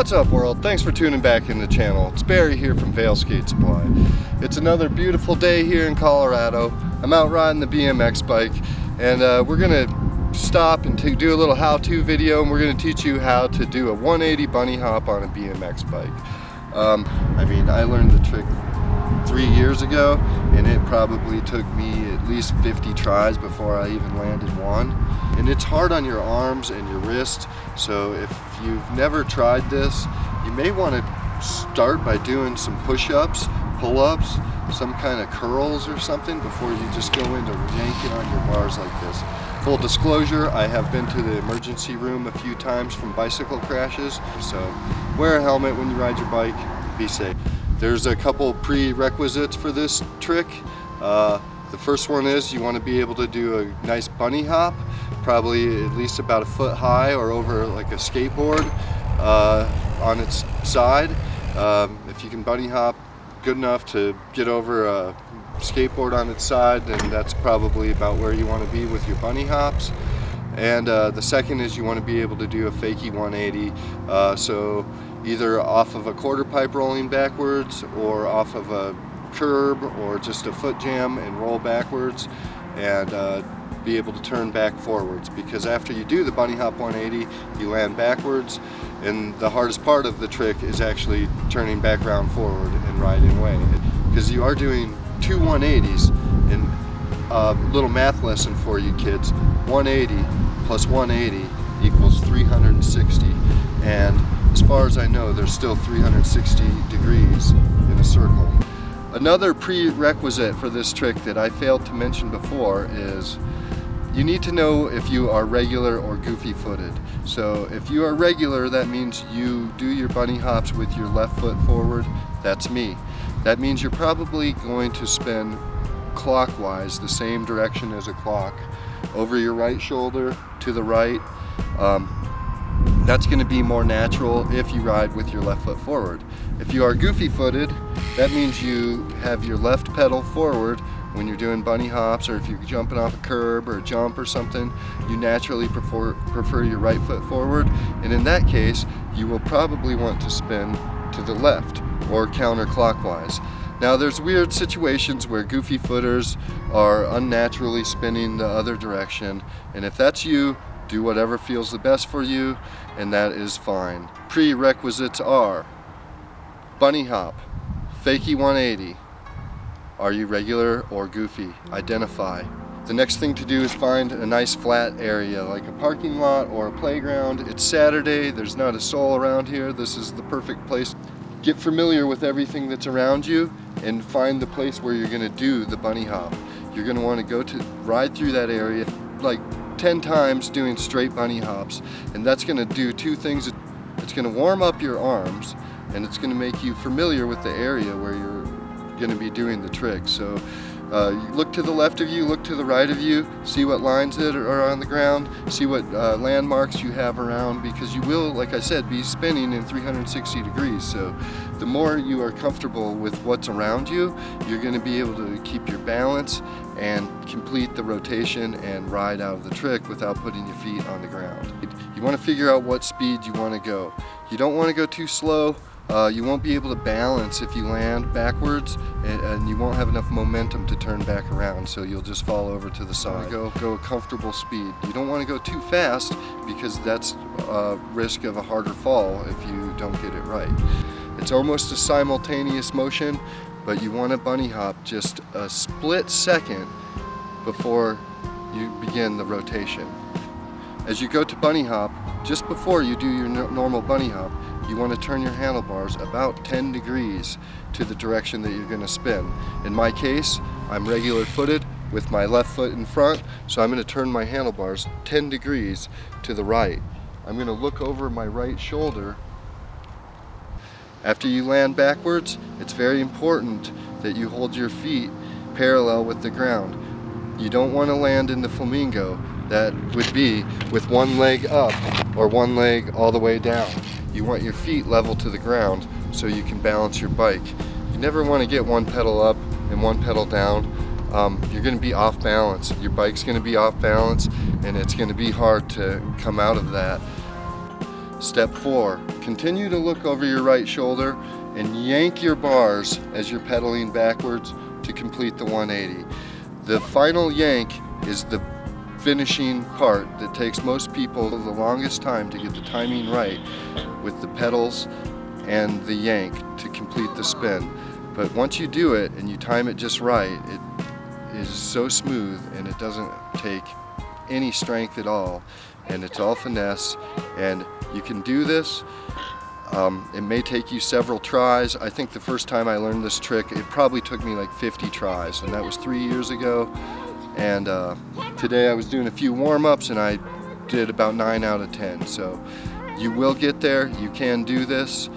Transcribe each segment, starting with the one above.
What's up, world? Thanks for tuning back in the channel. It's Barry here from Vail Skate Supply. It's another beautiful day here in Colorado. I'm out riding the BMX bike, and we're gonna stop and do a little how-to video, and we're gonna teach you how to do a 180 bunny hop on a BMX bike. I learned the trick 3 years ago, and it probably took me at least 50 tries before I even landed one. And it's hard on your arms and your wrist, so if you've never tried this, you may want to start by doing some push-ups, pull-ups, some kind of curls or something before you just go into yanking on your bars like this. Full disclosure, I have been to the emergency room a few times from bicycle crashes, so wear a helmet when you ride your bike, be safe. There's a couple prerequisites for this trick. The first one is you want to be able to do a nice bunny hop, probably at least about a foot high or over like a skateboard on its side. If you can bunny hop good enough to get over a skateboard on its side, then that's probably about where you want to be with your bunny hops. And the second is you want to be able to do a fakie 180, so either off of a quarter pipe rolling backwards or off of a curb or just a foot jam and roll backwards and be able to turn back forwards, because after you do the bunny hop 180 you land backwards, and the hardest part of the trick is actually turning back around forward and riding away, because you are doing two 180s. And a little math lesson for you kids: 180 plus 180 equals 360, and as far as I know, there's still 360 degrees in a circle. Another prerequisite for this trick that I failed to mention before is you need to know if you are regular or goofy footed. So if you are regular, that means you do your bunny hops with your left foot forward. That's me. That means you're probably going to spin clockwise, the same direction as a clock, over your right shoulder to the right. That's going to be more natural if you ride with your left foot forward. If you are goofy footed, that means you have your left pedal forward when you're doing bunny hops, or if you're jumping off a curb or a jump or something, you naturally prefer your right foot forward, and in that case you will probably want to spin to the left or counterclockwise. Now there's weird situations where goofy footers are unnaturally spinning the other direction, and if that's you, do whatever feels the best for you, and that is fine. Prerequisites are bunny hop, fakie 180. Are you regular or goofy? Identify. The next thing to do is find a nice flat area like a parking lot or a playground. It's Saturday, there's not a soul around here. This is the perfect place. Get familiar with everything that's around you and find the place where you're going to do the bunny hop. You're going to want to ride through that area like 10 times doing straight bunny hops, and that's going to do two things. It's going to warm up your arms, and it's going to make you familiar with the area where you're going to be doing the trick. So you look to the left of you, look to the right of you, see what lines that are on the ground, see what landmarks you have around, because you will, like I said, be spinning in 360 degrees. So the more you are comfortable with what's around you, you're going to be able to keep your balance and complete the rotation and ride out of the trick without putting your feet on the ground. You want to figure out what speed you want to go. You don't want to go too slow. You won't be able to balance if you land backwards, and you won't have enough momentum to turn back around, so you'll just fall over to the side. Go a comfortable speed. You don't want to go too fast, because that's a risk of a harder fall if you don't get it right. It's almost a simultaneous motion, but you want to bunny hop just a split second before you begin the rotation. As you go to bunny hop, just before you do your normal bunny hop, you want to turn your handlebars about 10 degrees to the direction that you're going to spin. In my case, I'm regular footed with my left foot in front, so I'm going to turn my handlebars 10 degrees to the right. I'm going to look over my right shoulder. After you land backwards, it's very important that you hold your feet parallel with the ground. You don't want to land in the flamingo. That would be with one leg up or one leg all the way down. You want your feet level to the ground so you can balance your bike. You never want to get one pedal up and one pedal down. You're going to be off balance. Your bike's going to be off balance, and it's going to be hard to come out of that. Step 4, continue to look over your right shoulder and yank your bars as you're pedaling backwards to complete the 180. The final yank is the finishing part that takes most people the longest time to get the timing right with the pedals and the yank to complete the spin. But once you do it and you time it just right, it is so smooth and it doesn't take any strength at all, and it's all finesse, and you can do this. It may take you several tries. I think the first time I learned this trick, it probably took me like 50 tries, and that was 3 years ago. And today I was doing a few warm-ups and I did about 9 out of 10. So you will get there, you can do this.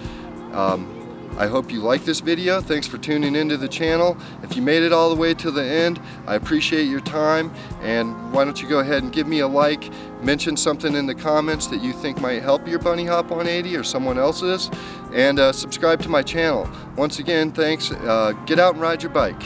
I hope you like this video. Thanks for tuning into the channel. If you made it all the way to the end, I appreciate your time, and why don't you go ahead and give me a like, mention something in the comments that you think might help your bunny hop 180 or someone else's, and subscribe to my channel. Once again, thanks. Get out and ride your bike.